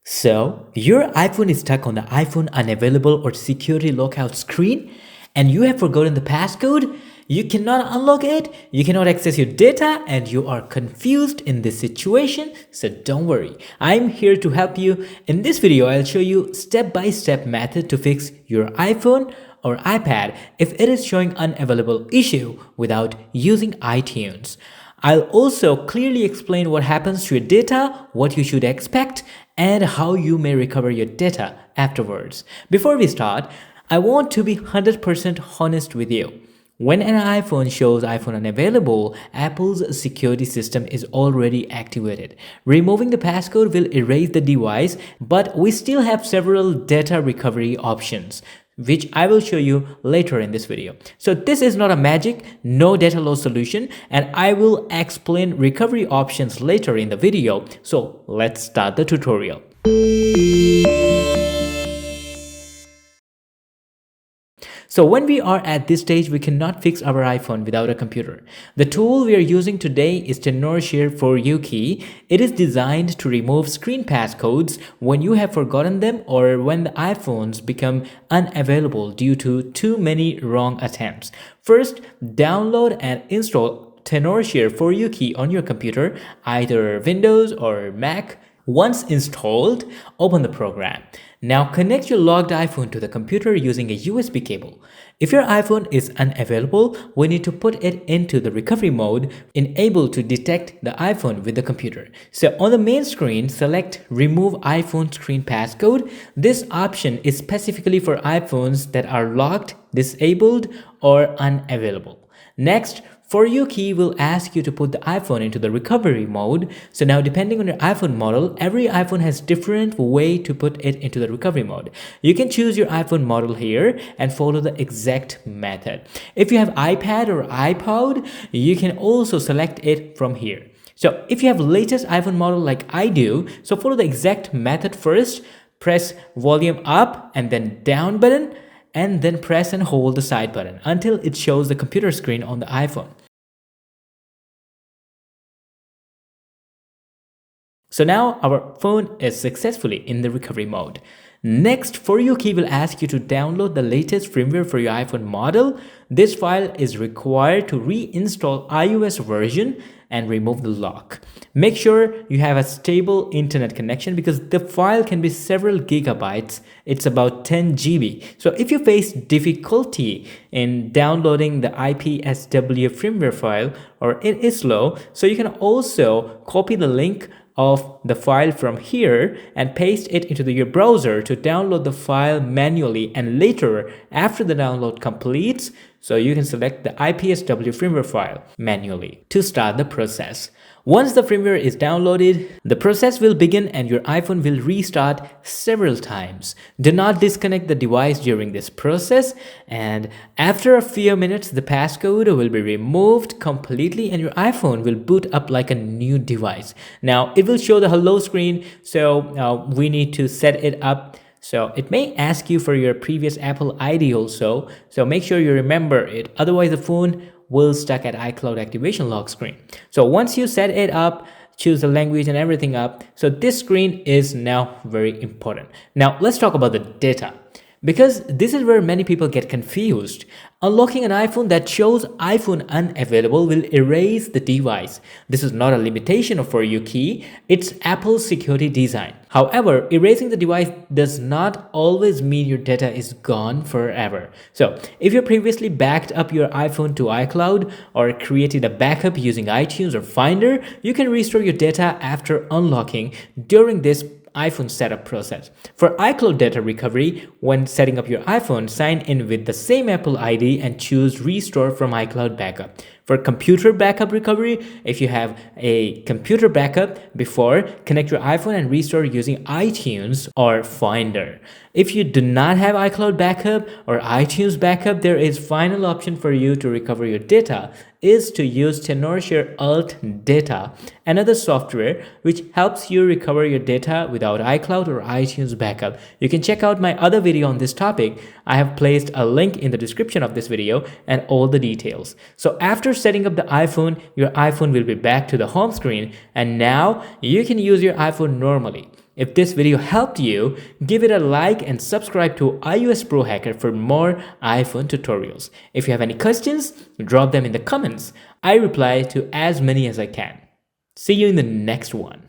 So, your iPhone is stuck on the iPhone Unavailable or Security Lockout screen and you have forgotten the passcode. You cannot unlock it, you cannot access your data, and you are confused in this situation. So don't worry, I'm here to help you. In this video, I'll show you step-by-step method to fix your iPhone or iPad if it is showing unavailable issue without using iTunes. I'll also clearly explain what happens to your data, what you should expect, and how you may recover your data afterwards. Before we start, I want to be 100% honest with you. When an iPhone shows iPhone unavailable, Apple's security system is already activated. Removing the passcode will erase the device, but we still have several data recovery options, which I will show you later in this video. So this is not a magic, no data loss solution, and I will explain recovery options later in the video. So let's start the tutorial. So when we are at this stage, we cannot fix our iPhone without a computer. The tool we are using today is Tenorshare for You key. It is designed to remove screen passcodes when you have forgotten them or when the iPhones become unavailable due to too many wrong attempts. First, download and install Tenorshare for You key on your computer, either Windows or Mac. Once installed, open the program. Now connect your logged iPhone to the computer using a USB cable. If your iPhone is unavailable, we need to put it into the recovery mode, enabled to detect the iPhone with the computer. So on the main screen, select Remove iPhone Screen Passcode. This option is specifically for iPhones that are locked, disabled, or unavailable. Next, For You key will ask you to put the iPhone into the recovery mode. So now depending on your iPhone model, every iPhone has different way to put it into the recovery mode. You can choose your iPhone model here and follow the exact method. If you have iPad or iPod, you can also select it from here. So if you have latest iPhone model like I do, so follow the exact method first. Press volume up and then down button, and then press and hold the side button until it shows the computer screen on the iPhone. So now our phone is successfully in the recovery mode. Next, For You key will ask you to download the latest firmware for your iPhone model. This file is required to reinstall iOS version and remove the lock. Make sure you have a stable internet connection because the file can be several gigabytes. It's about 10 GB. So if you face difficulty in downloading the IPSW firmware file or it is slow, so you can also copy the link of the file from here and paste it into your browser to download the file manually, and later after the download completes, so you can select the IPSW firmware file manually to start the process. Once the firmware is downloaded, the process will begin and your iPhone will restart several times. Do not disconnect the device during this process, and after a few minutes the passcode will be removed completely and your iPhone will boot up like a new device. Now it will show the hello screen, so we need to set it up. So it may ask you for your previous Apple ID also, so make sure you remember it, otherwise the phone will stuck at iCloud activation lock screen. So once you set it up, choose the language and everything up, so this screen is now very important. Now let's talk about the data, because this is where many people get confused. Unlocking an iPhone that shows iPhone unavailable will erase the device. This is not a limitation of For You key, it's Apple's security design. However, erasing the device does not always mean your data is gone forever. So if you previously backed up your iPhone to iCloud or created a backup using iTunes or Finder, you can restore your data after unlocking during this iPhone setup process. For iCloud data recovery, when setting up your iPhone, sign in with the same Apple ID and choose Restore from iCloud Backup. For computer backup recovery, if you have a computer backup before, connect your iPhone and restore using iTunes or Finder. If you do not have iCloud backup or iTunes backup, there is final option for you to recover your data is to use Tenorshare Alt Data, another software which helps you recover your data without iCloud or iTunes backup. You can check out my other video on this topic. I have placed a link in the description of this video and all the details. So after setting up the iPhone, your iPhone will be back to the home screen and now you can use your iPhone normally. If this video helped you, give it a like and subscribe to iOS Pro Hacker for more iPhone tutorials. If you have any questions, drop them in the comments. I reply to as many as I can. See you in the next one.